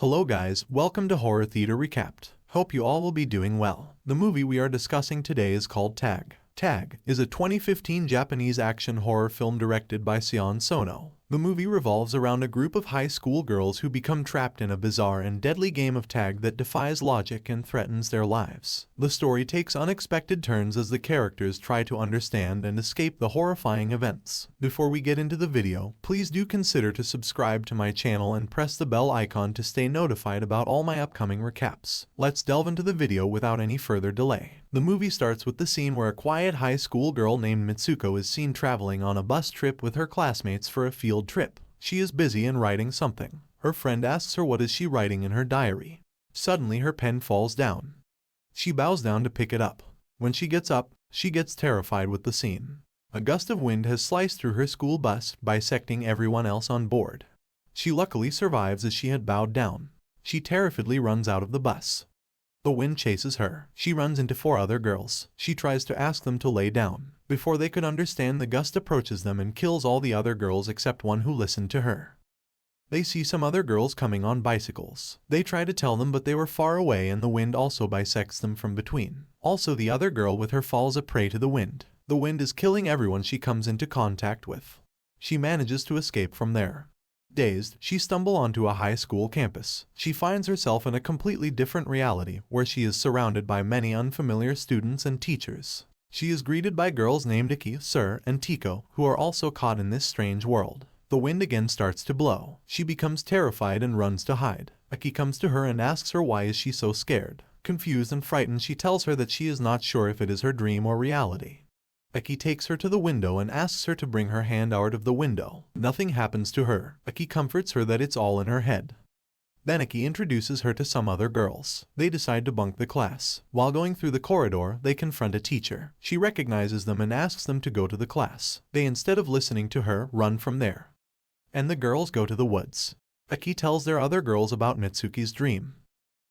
Hello guys, welcome to Horror Theater Recapped. Hope you all will be doing well. The movie we are discussing today is called Tag. Tag is a 2015 Japanese action horror film directed by Sion Sono. The movie revolves around a group of high school girls who become trapped in a bizarre and deadly game of tag that defies logic and threatens their lives. The story takes unexpected turns as the characters try to understand and escape the horrifying events. Before we get into the video, please do consider to subscribe to my channel and press the bell icon to stay notified about all my upcoming recaps. Let's delve into the video without any further delay. The movie starts with the scene where a quiet high school girl named Mitsuko is seen traveling on a bus trip with her classmates for a field trip. She is busy and writing something. Her friend asks her what is she writing in her diary. Suddenly her pen falls down. She bows down to pick it up. When she gets up, she gets terrified with the scene. A gust of wind has sliced through her school bus, bisecting everyone else on board. She luckily survives as she had bowed down. She terrifiedly runs out of the bus. The wind chases her. She runs into 4 other girls. She tries to ask them to lay down. Before they could understand, the gust approaches them and kills all the other girls except one who listened to her. They see some other girls coming on bicycles. They try to tell them, but they were far away and the wind also bisects them from between. Also, the other girl with her falls a prey to the wind. The wind is killing everyone she comes into contact with. She manages to escape from there. Dazed, she stumbles onto a high school campus. She finds herself in a completely different reality where she is surrounded by many unfamiliar students and teachers. She is greeted by girls named Iki, Sir, and Tiko, who are also caught in this strange world. The wind again starts to blow. She becomes terrified and runs to hide. Iki comes to her and asks her why is she so scared. Confused and frightened, she tells her that she is not sure if it is her dream or reality. Iki takes her to the window and asks her to bring her hand out of the window. Nothing happens to her. Iki comforts her that it's all in her head. Then Iki introduces her to some other girls. They decide to bunk the class. While going through the corridor, they confront a teacher. She recognizes them and asks them to go to the class. They, instead of listening to her, run from there. And the girls go to the woods. Iki tells their other girls about Mitsuki's dream.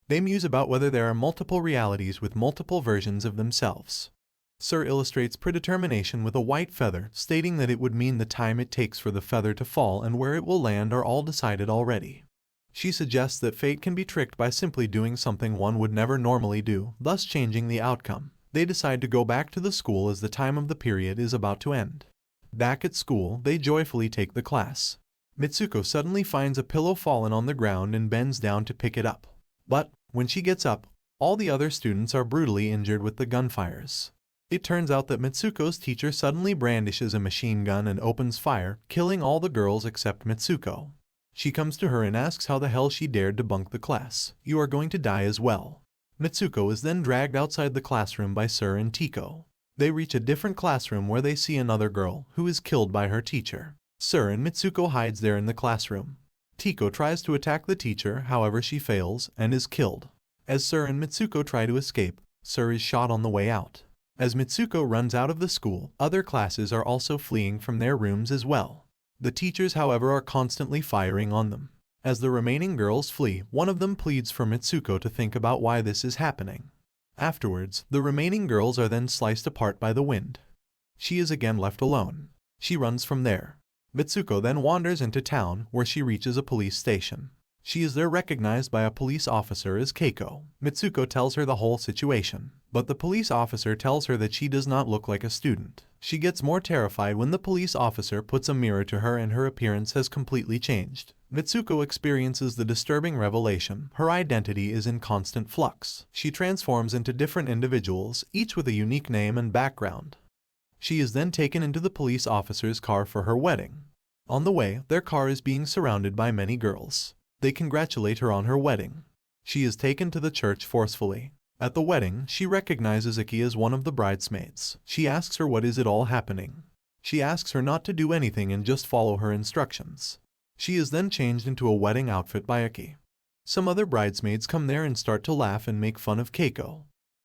They muse about whether there are multiple realities with multiple versions of themselves. Sir illustrates predetermination with a white feather, stating that it would mean the time it takes for the feather to fall and where it will land are all decided already. She suggests that fate can be tricked by simply doing something one would never normally do, thus changing the outcome. They decide to go back to the school as the time of the period is about to end. Back at school, they joyfully take the class. Mitsuko suddenly finds a pillow fallen on the ground and bends down to pick it up. But, when she gets up, all the other students are brutally injured with the gunfires. It turns out that Mitsuko's teacher suddenly brandishes a machine gun and opens fire, killing all the girls except Mitsuko. She comes to her and asks how the hell she dared to bunk the class. You are going to die as well. Mitsuko is then dragged outside the classroom by Sir and Tiko. They reach a different classroom where they see another girl, who is killed by her teacher. Sir and Mitsuko hides there in the classroom. Tiko tries to attack the teacher, however she fails, and is killed. As Sir and Mitsuko try to escape, Sir is shot on the way out. As Mitsuko runs out of the school, other classes are also fleeing from their rooms as well. The teachers, however, are constantly firing on them. As the remaining girls flee, one of them pleads for Mitsuko to think about why this is happening. Afterwards, the remaining girls are then sliced apart by the wind. She is again left alone. She runs from there. Mitsuko then wanders into town, where she reaches a police station. She is there recognized by a police officer as Keiko. Mitsuko tells her the whole situation, but the police officer tells her that she does not look like a student. She gets more terrified when the police officer puts a mirror to her and her appearance has completely changed. Mitsuko experiences the disturbing revelation. Her identity is in constant flux. She transforms into different individuals, each with a unique name and background. She is then taken into the police officer's car for her wedding. On the way, their car is being surrounded by many girls. They congratulate her on her wedding. She is taken to the church forcefully. At the wedding, she recognizes Iki as one of the bridesmaids. She asks her what is it all happening. She asks her not to do anything and just follow her instructions. She is then changed into a wedding outfit by Iki. Some other bridesmaids come there and start to laugh and make fun of Keiko.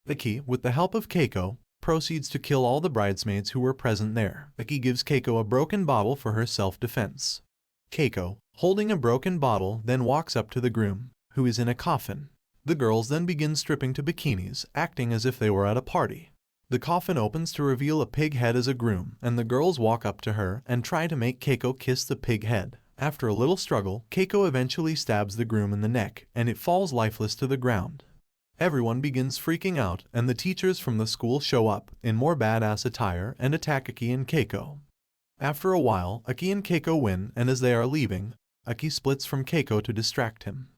Iki, with the help of Keiko, proceeds to kill all the bridesmaids who were present there. Iki gives Keiko a broken bottle for her self-defense. Keiko, holding a broken bottle, then walks up to the groom, who is in a coffin. The girls then begin stripping to bikinis, acting as if they were at a party. The coffin opens to reveal a pig head as a groom, and the girls walk up to her and try to make Keiko kiss the pig head. After a little struggle, Keiko eventually stabs the groom in the neck, and it falls lifeless to the ground. Everyone begins freaking out, and the teachers from the school show up in more badass attire and attack Aki and Keiko. After a while, Aki and Keiko win, and as they are leaving, Aki splits from Keiko to distract him.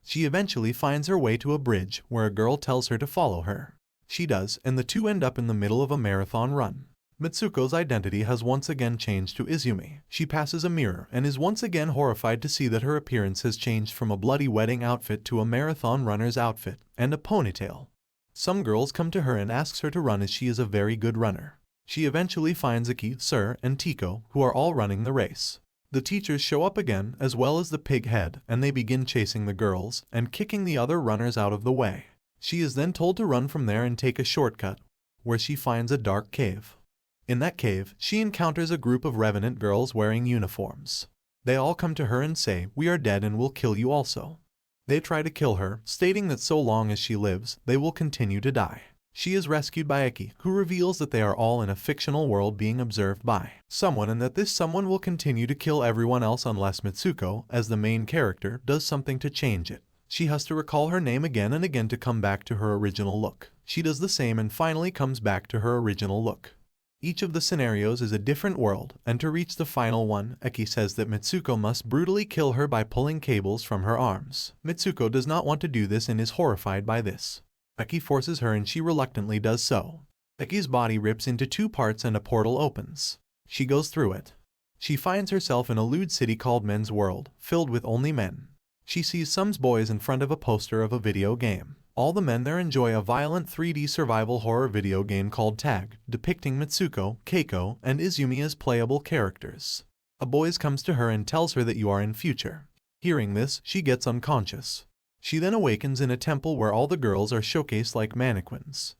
She eventually finds her way to a bridge where a girl tells her to follow her. She does, and the two end up in the middle of a marathon run. Mitsuko's identity has once again changed to Izumi. She passes a mirror and is once again horrified to see that her appearance has changed from a bloody wedding outfit to a marathon runner's outfit and a ponytail. Some girls come to her and asks her to run as she is a very good runner. She eventually finds Aki, Sir, and Tiko, who are all running the race. The teachers show up again, as well as the pig head, and they begin chasing the girls and kicking the other runners out of the way. She is then told to run from there and take a shortcut, where she finds a dark cave. In that cave, she encounters a group of revenant girls wearing uniforms. They all come to her and say, "We are dead and will kill you also." They try to kill her, stating that so long as she lives, they will continue to die. She is rescued by Aki, who reveals that they are all in a fictional world being observed by someone and that this someone will continue to kill everyone else unless Mitsuko, as the main character, does something to change it. She has to recall her name again and again to come back to her original look. She does the same and finally comes back to her original look. Each of the scenarios is a different world, and to reach the final one, Aki says that Mitsuko must brutally kill her by pulling cables from her arms. Mitsuko does not want to do this and is horrified by this. Aki forces her and she reluctantly does so. Aki's body rips into two parts and a portal opens. She goes through it. She finds herself in a lewd city called Men's World, filled with only men. She sees some boys in front of a poster of a video game. All the men there enjoy a violent 3D survival horror video game called Tag, depicting Mitsuko, Keiko, and Izumi as playable characters. A boy comes to her and tells her that you are in future. Hearing this, she gets unconscious. She then awakens in a temple where all the girls are showcased like mannequins.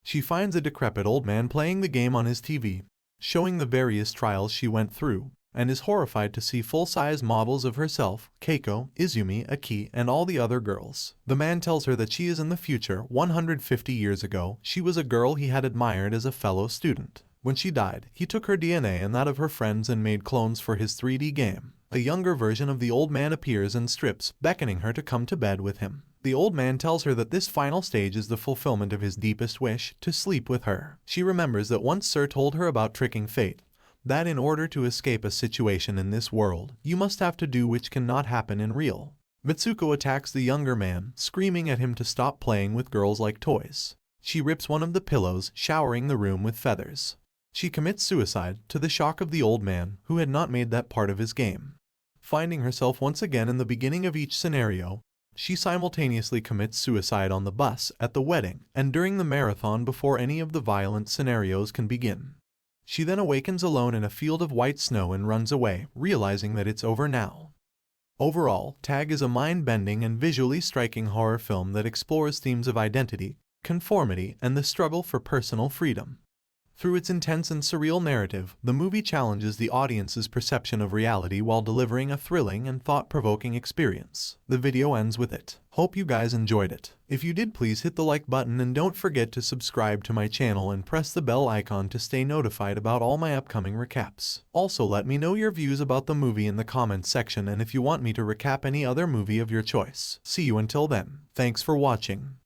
She finds a decrepit old man playing the game on his TV, showing the various trials she went through, and is horrified to see full-size models of herself, Keiko, Izumi, Aki, and all the other girls. The man tells her that she is in the future. 150 years ago, she was a girl he had admired as a fellow student. When she died, he took her DNA and that of her friends and made clones for his 3D game. A younger version of the old man appears and strips, beckoning her to come to bed with him. The old man tells her that this final stage is the fulfillment of his deepest wish, to sleep with her. She remembers that once Sir told her about tricking fate, that in order to escape a situation in this world, you must have to do which cannot happen in real. Mitsuko attacks the younger man, screaming at him to stop playing with girls like toys. She rips one of the pillows, showering the room with feathers. She commits suicide, to the shock of the old man, who had not made that part of his game. Finding herself once again in the beginning of each scenario, she simultaneously commits suicide on the bus, at the wedding, and during the marathon before any of the violent scenarios can begin. She then awakens alone in a field of white snow and runs away, realizing that it's over now. Overall, Tag is a mind-bending and visually striking horror film that explores themes of identity, conformity, and the struggle for personal freedom. Through its intense and surreal narrative, the movie challenges the audience's perception of reality while delivering a thrilling and thought-provoking experience. The video ends with it. Hope you guys enjoyed it. If you did, please hit the like button and don't forget to subscribe to my channel and press the bell icon to stay notified about all my upcoming recaps. Also, let me know your views about the movie in the comments section and if you want me to recap any other movie of your choice. See you until then. Thanks for watching.